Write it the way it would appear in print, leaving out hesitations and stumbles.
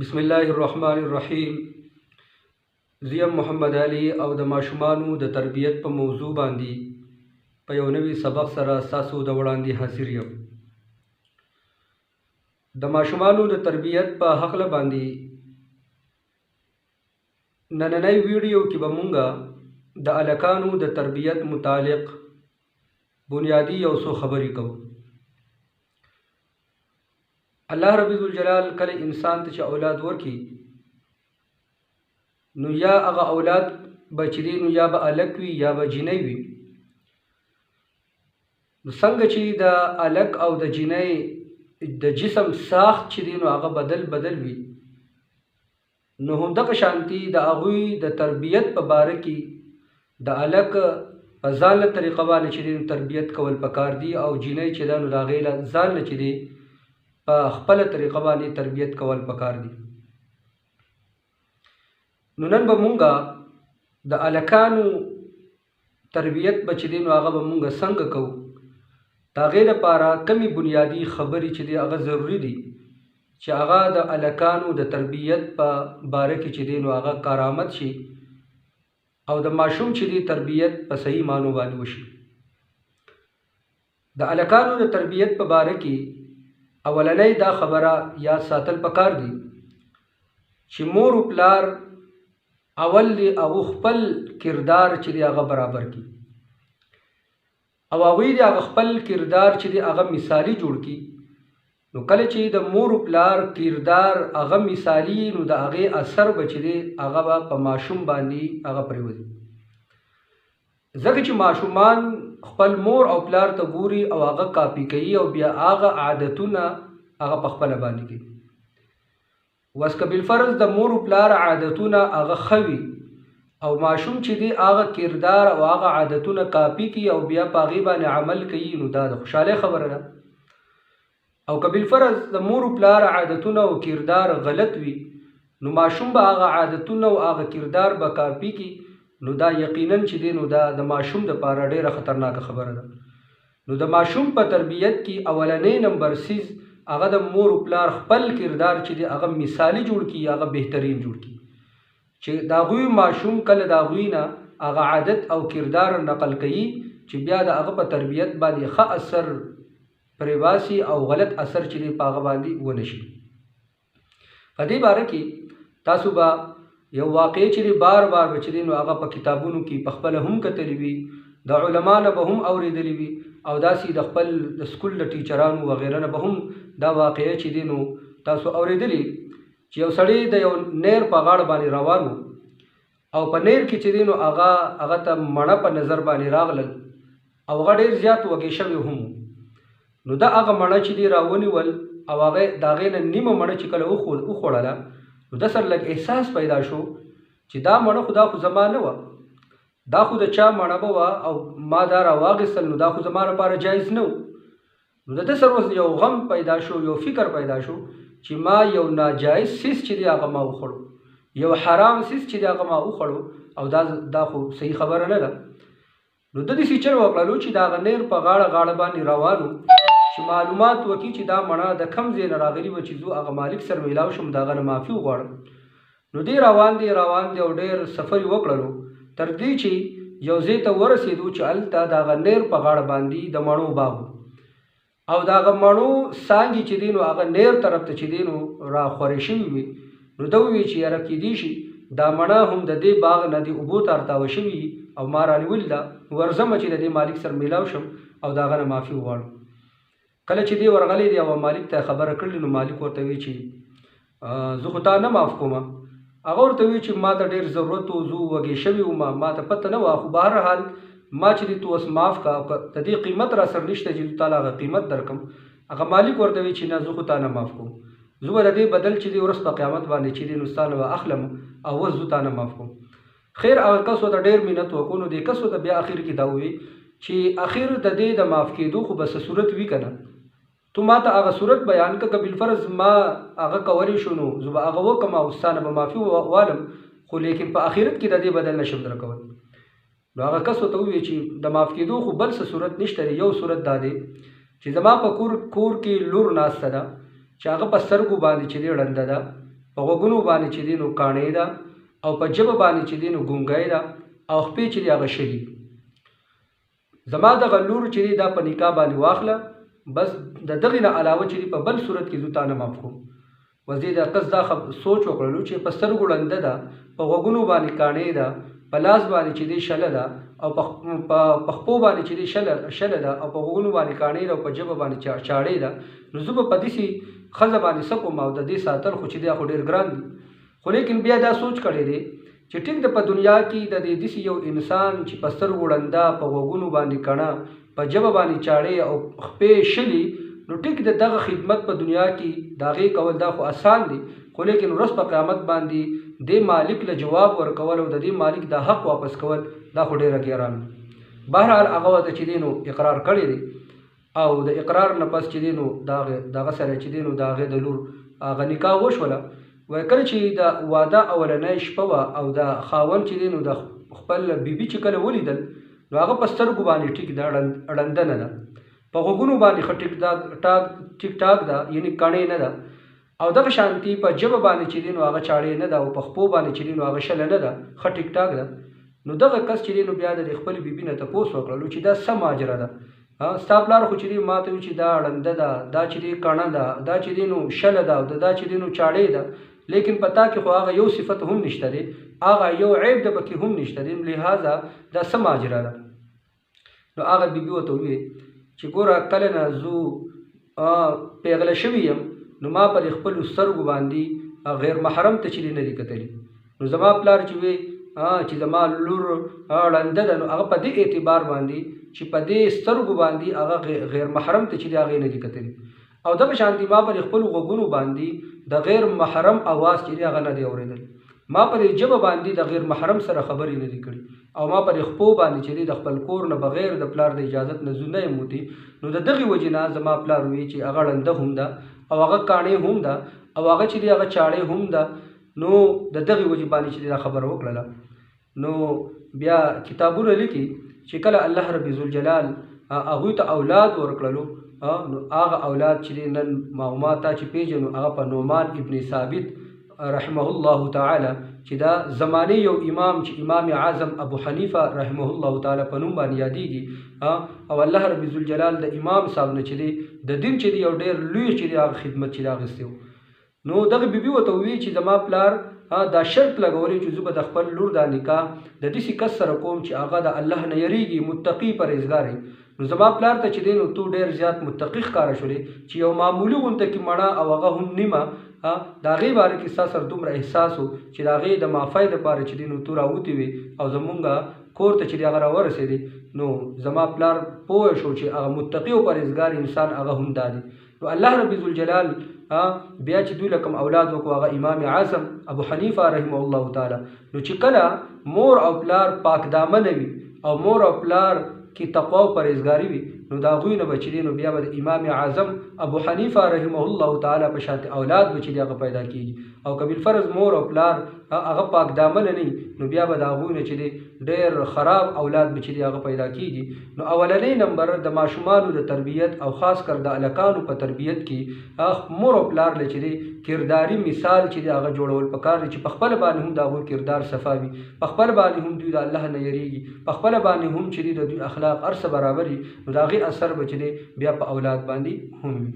بسم الله الرحمن الرحیم. زیم محمد علی او د ماشومانو د تربیت په موضوع باندې په یو نوي سبق سره ستاسو د وړاندې حاضر یم. د ماشومانو د تربیت په هکله باندې نننۍ ویډیو کې به مونږ د الکانو د تربیت متعلق بنیادی یو څو خبرې کوو. الله رب الجلال کله انسان ته چې اولاد ورکي نو یا هغه اولاد بچی دی نو یا به الک وي یا به جینۍ وي. نو څنګه چې د الک او د جینۍ د جسم ساخت چې دی نو هغه بدل وي، نو همدغه شانتي د هغوی د تربیت په باره کې د الک په ځانله طریقه باندې چې دی تربیت کول پکار دي، او جینۍ چې ده نو د هغې له ځانله چې دی په خپله طریقه باندې تربیت کول پکار دي. نو نن به مونږه د الکانو تربیت به چې دی نو هغه به مونږه څنګه کوو، د هغې لپاره کمې بنیادي خبرې چې دی هغه ضروري دي چې هغه د الکانو د تربیت په باره کې چې دی نو هغه کارآمد شي او د ماشوم چې دی تربیت په صحیح معنو باندې وشي. د الکانو د تربیت په باره کې اولنۍ دا خبره یاد ساتل پکار دي چې مور و پلار اول دی هغه خپل کردار چې دی هغه برابر کړي، او هغوی دی هغه خپل کردار چې دی هغه مثالي جوړ کړي. نو کله چې د مور و پلار کردار هغه مثالي، نو د هغې اثر به چې دی هغه به په ماشوم باندې هغه پرېوځي. ځکه چې ماشومان خپل مور او پلار ته ګوري او هغه کاپي کوي او بیا هغه عادتونه هغه په خپله باندې کوي. اوس که بالفرض د مور و پلار عادتونه هغه ښه وي او ماشوم چې دی هغه کردار او هغه عادتونه کاپي کوي او بیا په هغې باندې عمل کوي، نو دا د خوشحالۍ خبره ده. او که بالفرض د مور و پلار عادتونه او کردار غلط وي، نو ماشوم به هغه عادتونه او هغه کردار به کاپي کوي، نو دا یقینا چې دی نو دا د ماشوم دپاره ډیره خطرناکه خبره ده. نو د ماشوم په تربیت کې اولنۍ نمبر سیز هغه د مور و پلار خپل کردار چې دی هغه مثالي جوړ کړي، هغه بهترین جوړ کړي، چې د هغوی ماشوم کله د هغوی نه هغه عادت او کردار نقل کوي چې بیا د هغه په تربیت باندې ښه اثر پرې باسي او غلط اثر چې دی په هغه باندې ونه شي. په دې باره کې تاسو به یو واقعي چې دی بار به چې دی نو هغه په کتابونو کې په خپله هم کتلی وي، د علما نه به هم اورېدلی وي، او داسې د خپل د سکول د ټیچرانو وغیره نه به هم دا واقعه چې دی نو تاسو اورېدلی چې یو سړی د یو نیر په غاړه باندې روان و، او په نیر کې چې دی نو هغه ته مڼه په نظر باندې راغلل او هغه ډېر زیات وږی شوي هم. نو دا هغه مڼه چې دی راونیول او هغه د هغې نه نیمه مڼه چې کله وخوړله، نو د سره لږ احساس پیدا شو چې دا مڼه خو دا خو زما نه وه، دا خو د چا مڼه به وه او ما دا راواخیستل، نو دا خو زما لپاره جایز نه و. نو د ده سره اوس یو غم پیدا شو، یو فکر پیدا شو چې ما یو ناجایز سیس چې دی هغه ما وخوړو، یو حرام سیس چې دی هغه ما وخوړو، او دا خو صحیح خبره نه ده. نو د دې فیچر وکړلو چې د هغه نیر په غاړه باندې روان و چې معلومات وکړي چې دا مڼه د کوم ځای نه راغلي وه چې زه هغه مالک سره میلاو شم، د هغه نه معافي وغواړم. نو دی روان دی او ډېر سفر یې وکړلو تر دې چې یو ځای ته ورسېدو چې هلته د هغه نیر په غاړه باندې د مڼو باغ و، او د هغه مڼو څانګې چې دی نو هغه نیر طرف ته چې دی نو راخورې شوي وي. نو ده وویل چې یاره کیدی شي دا مڼه هم د دې باغ نه د اوبو ته ارتاوه شوي او ما رانیولې ده، ورځمه چې د دې مالک سره میلاو شم او د هغه نه معافي وغواړم. کله چې دی ورغلی دی او مالک ته خبره کړلې، نو مالک ورته وی چې زه خو تا نه معاف کوم. هغه ورته وی چې ما ته ډېر ضرورت و، زه وږی شوی وم، ما ته پته نه وه، خو بهرحال ما چې دی تو اوس معاف کا، د دې قیمت را سره نشته چې تا له هغه قیمت درکړم. هغه مالک ورته وی چې نه زه خو تا نه معاف کوم، زه به د دې بدل چې دی ورځ په قیامت باندې چې دی نو ستا نه به اخلم او اوس زه تا نه معاف کوم. خیر هغه کس ورته ډېر منت وکړو. نو دې کس ورته بیا اخر کې دا ووی چې اخر د دې د معاف کېدو خو به څه صورت وي که نه، تو ما ته هغه صورت بیان که بالفرض ما هغه کولی شو نو زه به هغه وکړم او ستا نه به معافي والم، خو لیکن په آخرت کې د دې بدل نشم درکولی. نو هغه کس ورته وویل چې د معاف کېدو خو بل څه صورت نشته دی، یو صورت دا دی چې زما په کور کې لور ناسته ده چې هغه په سترګو باندې چې دی ړنده ده، په غوږونو باندې چې دی نو کاڼې ده او په ژبه باندې چې دی نو ګونګی ده او خپې چې دی هغه شلي. زما دغه لور چې دی دا په نکاح باندې واخله، بس د دغې نه علاوه چې دی په بل صورت کې زه تا نه معاف کوم. وزیر د قصد دا سوچ وکړلو چې په سترګو ړنده ده، په غوږونو باندې کاڼې ده، په لاس باندې چې دی شله ده او په خپو باندې چې دی شله ده او په غوږونو باندې کاڼې ده او په ژبه باندې چاړې ده، نو زه به په داسې ښځه باندې څه کوم او د دې ساتل خو چې دی خو ډېر ګران دي. خو لیکن بیا دا سوچ کړی دی چې ټیک د په دنیا کې د دې داسې یو انسان چې په سترګو ړنده، په غوږونو باندې کڼه، په ژبه باندې چاړې او خپې شلي، نو ټیک د دغه خدمت په دنیا کې د هغې کول دا خو آسان دی، خو لیکن ورځ په قیامت باندې دې مالک له جواب ورکول او د دې مالک د حق واپس کول دا خو ډېره ګران دی. بهرحال هغه ورته چې دی نو اقرار کړی دی او د اقرار نه پس چې دی نو دغه سره چې دی نو د هغې د لور هغه نکاح وشوله. وایي کله چې د واده اولنۍ شپه وه او د خاوند چې دی نو د خپل بیبي چې کله ولیدل، نو هغه په سترګو باندې ټیک ده، ړنده نه ده، په غوږونو باندې ښه ټیک ټاک ده، یعنې کڼې نه ده، او دغه شانتي په ژبه باندې چې دی نو هغه چاړې نه ده او په خپو باندې چې دی نو هغه شله نه ده، ښه ټیک ټاک ده. نو دغه کس چې دی نو بیا د خپلې بیبي نه تپوس وکړلو چې دا څه ماجره ده، ستا پلار خو چې دی ما ته وایي چې دا ړنده ده، دا چې دی کڼه ده، دا چې دی نو شله ده او دا چې دی نو چاړې ده، لیکن په تا کې خو هغه یو صفت هم نشته دی، هغه یو عیب د پکې هم نشته دی، لہذا دا څه ماجره ده. نو هغه بیبي ورته وویل چې ګوره کله نه زه پیغله شوي یم، نو ما پر خپلو سترګو باندې غیر محرم ته چې دی نه دي کتلي. نو زما پلار چې وی چې زما لور ړنده ده، نو هغه په دې اعتبار باندې چې په دې سترګو باندې هغه غیر محرم ته چې دی هغې نه دي کتلي، او دغه شانتي ما پر خپلو غوږونو باندې د غیر محرم اواز چې دی هغه نه دی اورېدلی، ما پر ژبه باندې د غیر محرم سره خبرې نه دي کړي، او ما پر خپو باندې چې دی د خپل کور نه بغیر د پلار د اجازت نه زه نه یم وتی. نو د دغې وجې نه زما پلار وایي چې هغه ړنده هم ده او هغه کاڼې هم ده او هغه چې دی هغه چاړې هم ده. نو د دغې وجې باندې چې دی دا خبره وکړله. نو بیا کتابونه لیکي چې کله الله رب ذوالجلال هغوی ته اولاد ورکړلو، نو هغه اولاد چې دی نن ما تا چې پېژنو هغه په نعمان ابن ثابت رحمه الله تعالی چې دا زمانه یو امام چې امام اعظم ابو حنیفه رحمه الله تعالی په نوم باندې یادېږي، او الله رب ذوالجلال د امام صاحب نه چې دی د دین چې دی یو ډېر لوی چې دی هغه خدمت چې دی اخیستی و. نو دغه بیبي ورته وویل چې زما پلار دا شرط لګولی چې زه به د خپل لور دا نکاح د داسې کس سره کوم چې هغه د الله نه یریږي، متقي پرهیزګار وي. نو زما پلار ته چې دی نو تو ډېر زیات متقي ښکاره شولې چې یو معمولي غونته کې مڼه او هغه هم نیمه د هغې باره کې ستا سره دومره احساس و چې د هغې د معافۍ دپاره چې دی نو تو راوتې وې او زمونږ کور ته چې دی هغه راورسېدې. نو زما پلار پوه شو چې هغه متقي او پرهیزګار انسان هغه هم دا دی. نو الله رب ذوالجلال بیا چې دوی له کوم اولاد وکړو هغه امام اعظم ابو حنیفه رحمه الله تعالی. نو چې کله مور او پلار پاک دامنه وي او مور او پلار کې تقوا او پرهیزګاري وي، نو د هغوی نه به چې دی نو بیا به د امام اعظم ابو حنیفه رحمه الله تعالی په شانتې اولاد به چې دی هغه پیدا کېږي. او که بالفرض مور او پلار هغه پاک دامنه نه وي، نو بیا به د هغوی نه چې دی ډېر خراب اولاد به چې دی هغه پیدا کېږي. نو اولنی نمبر د ماشومانو د تربیت او خاص کر د هلکانو په تربیت کې مور او پلار له چې دی کرداري مثال چې دی هغه جوړول پکار دی چې په خپله باندې هم د هغوی کردار صفا وي، په خپله باندې هم دوی د الله نه یریږي، په خپله باندې هم چې دی د دوی اخلاق هر څه برابر وي، نو د هغې اثر به چې دی بیا په اولاد باندې هم وي.